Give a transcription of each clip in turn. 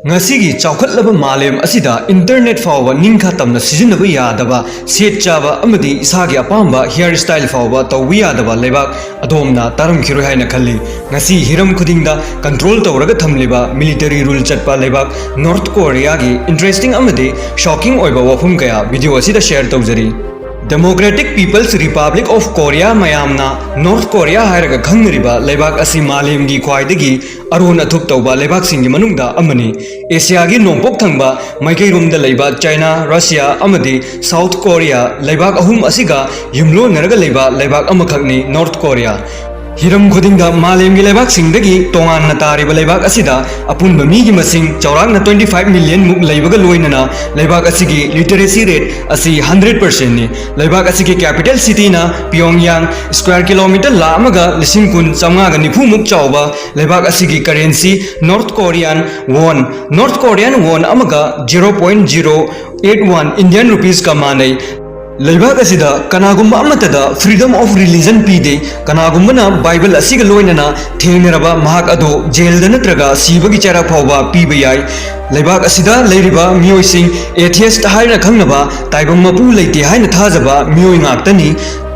ngasi chaukhallaba malem asida internet fawba ningkha tamna sizinaba yadaba set chaba amadi isagi apamba hair style fawba tawbi yadaba lebak adomna taram khiroi haina khalli ngasi hiram khudingda control tawraga thamliba military rule chatpa lebak North Korea gi interesting amadi shocking oiba wafum kaya video asida share tawjari Democratic People's Republic of Korea mayamna North Korea hairaga khangriba lebak asi malem gi khwaidagi aruna thup tawba lebak singi manungda amani Asia gi nongpok thangba maikai room da leiba China Russia amadi South Korea lebak ahum asiga yumlo naraga leiba lebak amakhakni North Korea Hiram khudingda malem gi lebak singdagi tongan na tariba lebak asida apunba mi gi masing chawrak na 25 million muk leibaga loinana lebak asigi literacy rate asi 100% ni lebak asigi capital city na Pyongyang square kilometer la amaga lising kun chamga ga nifu muk chawba lebak asigi currency North Korean won amaga 0.081 Indian rupees ka manai Leibak asida kanagumba amatada freedom of religion pide kanagumba Bible asiga loinana thengnaraba mahak ado jail da natraga sibagi chara phawba piba yai Leibak asida leiriba miyoi sing atheist haina khangnaba taibam mapu leite haina thajaba miyoi ngaktani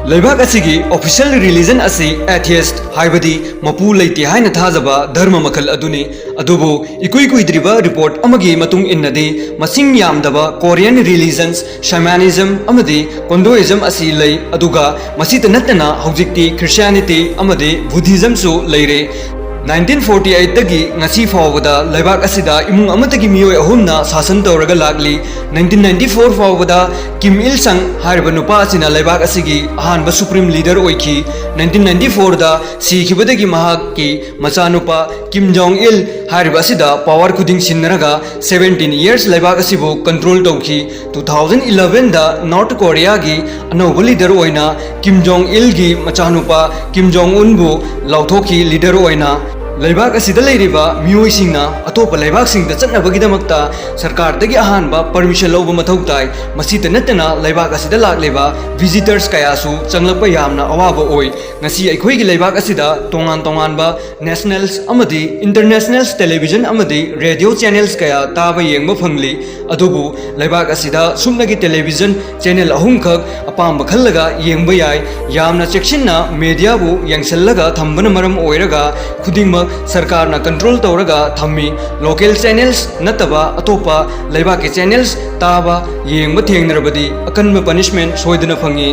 Leibak asigi official religion asi atheist haibadi mapu leite haina thajaba dharma makhal aduni adubu ikui kuidriba report amagi matung innadi masing yamdaba Korean religions shamanism amadi Kondoism asi lei aduga masita natna hojikti Christianity amadi Buddhism su leire 1948 tagi ngasi fawbada leibak asida imung amatagi miyoi ahumna sasan tawraga lagli 1994 fawbada Kim Il Sung hariba nupa asina leibak asigi ahanba supreme leader oiki 1994 da sikhibadagi mahakki machanupa Kim Jong Il hariba asida power kuding sinnaraga 17 years leibak asibu control tawki 2011 da North Korea gi anauba leader oina Kim Jong Il gi machanupa Kim Jong Un bu lauthoki leader oina Leibak asida leiriba miyoi singna atopa leibak singda chatnabagidamakta sarkar dagi ahanba permission lawba mathau tai masita natna leibak asida lakleba visitors kayasu changlakpa yamna awaba oi ngasi aikoi gi leibak asida tongan ba nationals amadi internationals television amadi radio channels kaya taba yengba phangli adubu leibak asida sumnagi television channel ahum khak apamba khallaga yengba yai yamna chekshinna media bu yangsallaga thambana maram oiraga khudingma सरकार ना control तौरगा थम्मी local channels नतबा अतोपा लेबा के channels ताबा Young थेंगनरबदी अकन्ब punishment सोयदना fungi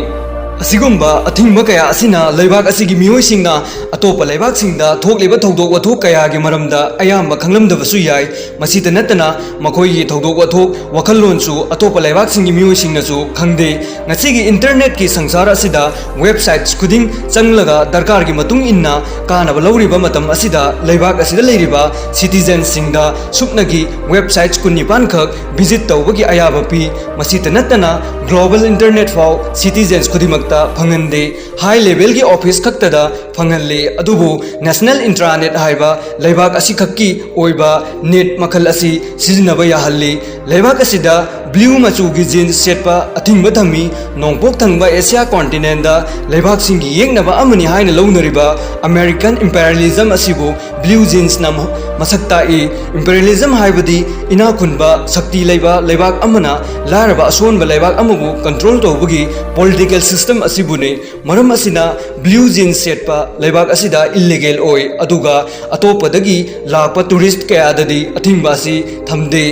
असिगुम्बा अथिंगबा कया असिना लेबाक असिगी मियोइसिंगना अतोपा लेबाकसिंगदा थोकलेबा थौदोक वथोक कयागी मरमदा अयाम्बा खंगलमदबसु याय मसिदा नतना मखोयगी थौदोक वथोक वखललोनसु अतोपा लेबाकसिंगी मियोइसिंगनासु खंगदे ngasiगी internet की संसार असिदा वेबसाइट्स खुदिंग चंगलगा दरकार की मतुंग इन्ना कानबा लौरिबा मतम असिदा लेबाक असिदा लेरिबा सिटीजन सिंगदा सुपनगी वेबसाइट्स कुनिपान खक विजिट तौबगी अयाबा पी मसिदा नतना ग्लोबल इंटरनेट फाउ सिटीजन्स खुदिमक फंगनदे हाई लेवल की ऑफिस खक्तदा फंगनले अदुबु नेशनल इंट्रानेट हाइबा लेबाक असि खक्की ओइबा नेट मखल असि सिजनबा याहल्ली लेबाक असिदा ब्लू मचू की जीन्स सेटपा अथिंगबा थंगमी नोंगपोक थंगबा एशिया कॉन्टिनेंट दा लेबाक सिंगी येंगनबा अमनि हाइना लौनरिबा अमेरिकन इंपेरियलिज्म असिबु ब्लू जीन्स नम मसक्ता ए इंपेरियलिज्म हाइबदी इना खुनबा शक्ति लेबा लेबाक अमना लारबा असोनबा लेबाक अमबु कंट्रोल तौबगी पॉलिटिकल सिस्टम असिबुने मरम असिना ब्लू जीन्स सेटपा लेबाक असिदा इल्लीगल ओय अदुगा अतोपदगी लाकपा टूरिस्ट कयाददी अथिंगबा असि थमदे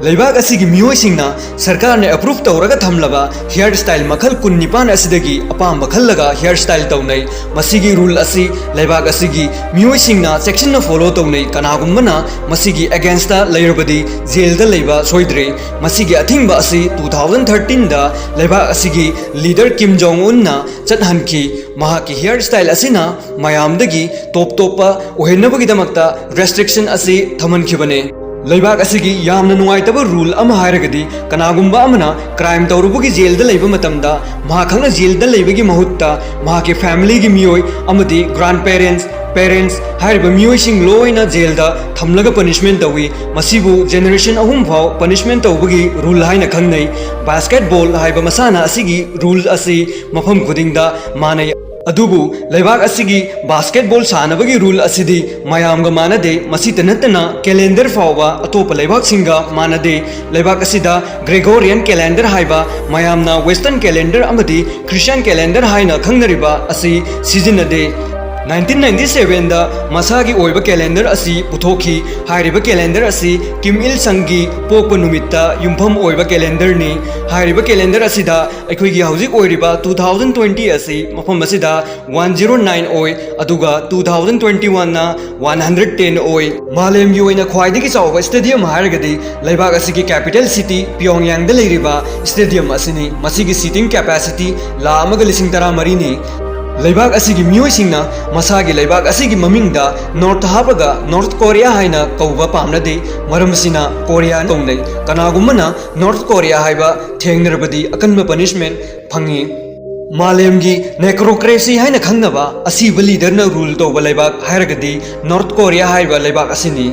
लेबाक असिगी मियोइसिंगना सरकार ने अप्रूव तौरगा थमलबा हेयर स्टाइल मखल कुन निपान असिदगी अपाम मखललगा हेयर स्टाइल तौनै मसिगी रूल असि लेबाक असिगी मियोइसिंगना सेक्शन न फॉलो तौनै कनागुमना मसिगी अगेंस्ट दा लेरबदी जेल दा लेबा सोइद्रे मसिगी अथिंगबा असि 2013 दा लेबाक असिगी लीडर किम जोंग उन ना चतहनकी महाकी हेयर स्टाइल असिना मयामदगी टॉप ओहेनबगीदमक्ता रेस्ट्रिक्शन असि थमनखिबने लेबाक असिगी यामना नुंगाइतबा रूल अमा हायरगदी कनागुम्बा अमना क्राइम तौरुबगी जेल दा लेबा मतमदा महाखंगना जेल दा लेबगी महुत्ता महाके फैमिली गी मियोय अमदी ग्रैंड पेरेंट्स हायरबा मियोयसिंग लोइना जेल दा थमलगा पनिशमेंट तौवी मसिबु जनरेशन अहुम फाव पनिशमेंट तौबगी रूल हाइना खंगनै बास्केटबॉल हायबा मसाना असिगी रूल असि मफम खुदिंगदा मानै अदुबु लेबाक असिगी बास्केटबॉल सानबगी रूल असिदी मयामगा मानदे मसित नतना कैलेंडर फावबा अतोप लेबाक सिंगा मानदे लेबाक असिदा ग्रेगोरियन कैलेंडर हाइबा मयामना वेस्टर्न कैलेंडर अमदी क्रिश्चियन कैलेंडर हाइना खंगनरिबा असि सिजिनदे 1997 दा मसागी ओइबा कैलेंडर असि पुथोखी हाइरिबा कैलेंडर असि किम इल संगी पोकपा नुमित्ता युमफम ओइबा कैलेंडर नि हाइरिबा कैलेंडर असिदा अखोइगी हौजिक ओइरिबा 2020 असि मफम असिदा 109 ओइ अदुगा 2021 ना 110 ओइ मालेमगी ओइना ख्वाइदगी चावबा स्टेडियम हाइरगदी लेबाक असिगी कैपिटल सिटी प्योंगयांग दा लेरिबा स्टेडियम असिनी मसिगी सीटिंग कैपेसिटी लामगा लिसिंग तरा मरीनी लेबाक असिगी मियोइसिंगना मसागी लेबाक असिगी ममिंगदा नॉर्थ हापगा नॉर्थ कोरिया हाइना कौबा पामनदे मरमसिना कोरिया तौनै कनागुमना नॉर्थ कोरिया हाइबा थेंगनरबदी अकन्म पनिशमेंट फंगी मालेमगी नेक्रोक्रेसी हाइना खंगनबा असिब लीडरना रूल तौबा लेबाक हाइरगदी नॉर्थ कोरिया हाइबा लेबाक असिनी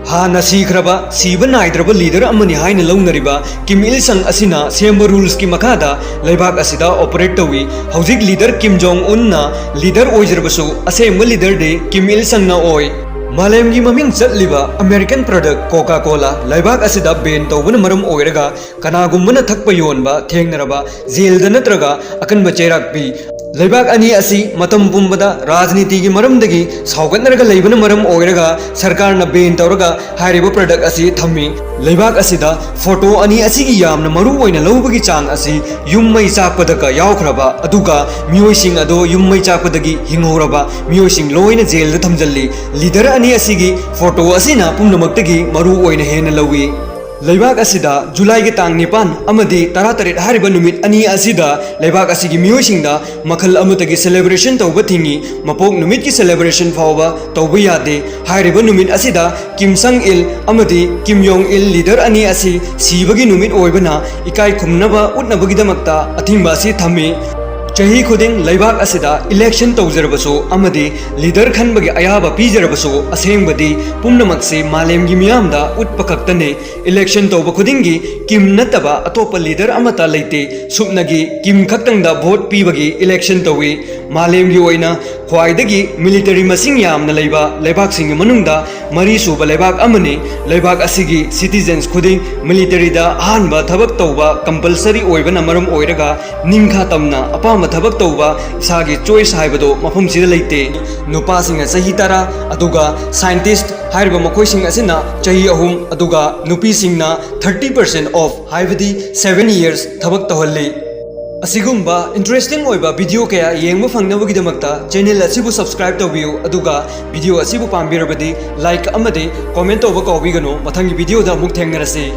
हाना सीखरबा सीब नाइद्रब लीडर अमनी हाइना लौनरिबा किम इल संग असिना सेम्ब रूल्स की मखादा लेबाक असिदा ऑपरेट तौई हौजिक लीडर किम जोंग उन्ना लीडर ओइजरबसु असेम्ब लीडर दे किम इल संग ना ओइ मालेमगी ममिंग चटलिबा अमेरिकन प्रोडक्ट कोका कोला लेबाक असिदा बेन तौबन मरम ओइरगा कनागुम्बना थकप योनबा थेंगनरबा जेलदा नत्रगा अकनब चेराक पी लेबाक अनि असि मतम पुंबदा राजनीति की मरमदगी सावगनरगा लेबन मरम ओइरगा सरकारना बेन तौरगा हाइरिबा प्रोडक्ट असि थम्मी लेबाक असिदा फोटो अनि असिगी यामना मरु ओइना लौबगी चांग असि युम्मै चाकपदका यावखरबा अदुगा मियोइसिंग अदो युम्मै चाकपदगी हिंगौरबा मियोइसिंग लोइना जेलदा थमजल्ली लीडर अनि असिगी फोटो असिना पुमनमक्तगी मरु ओइना हेना लौई लेबाक असिदा जुलाई के तांग निपान अमदी तरा तरेट हारिबा नुमित अनि असिदा लेबाक असिगी मियोइसिंगदा मखल अमतगी सेलिब्रेशन तौबा थिंगी मपोक नुमित की सेलिब्रेशन फावबा तौबा यादे हारिबा नुमित असिदा किम संग इल अमदी किम योंग इल लीडर अनि असि सीबगी नुमित ओइबना इकाई खुमनबा उटनबगीदमक्ता अथिंबा असि थम्मी चही खुदिंग लेबाक असिदा इलेक्शन तौजरबसो अमदी लीडर खनबगी अयाबा पीजरबसो असेंबदी पुमनमक्से मालेमगी मियामदा उत्पकक्तने इलेक्शन तौब खुदिंगी किम नतबा अतोप लीडर अमता लेते सुपनगी किम खक्तंगदा वोट पीबगी इलेक्शन तौई मालेमगी ओइना ख्वाइदगी मिलिटरी मसिंग यामना लेबा लेबाक सिंग मनुंगदा मरी सुबा लेबाक अमने लेबाक असिगी सिटीजन्स खुदिंग मिलिटरीदा अहानबा थबक तौबा कंपल्सरी ओइबना मरम ओइरगा निंखा तमना अपा थबक तौबा इसागी चॉइस हाइबदो मफम सिदा लेते नुपासिंग चही तरा अदुगा साइंटिस्ट हाइरबा मखोइसिंग असिना चही अहुम अदुगा नुपीसिंगना 30% ऑफ हाइबदी 7 years थबक तहल्ली असिगुम्बा इंटरेस्टिंग ओइबा वीडियो कया येंगबा फंगनबगीदमक्ता चैनल असिबु सब्सक्राइब तौबियु अदुगा वीडियो असिबु पाम्बिरबदी लाइक अमदे कमेंट तौबा कौबिगनो मथंगी वीडियो दा मुक थेंगरसे।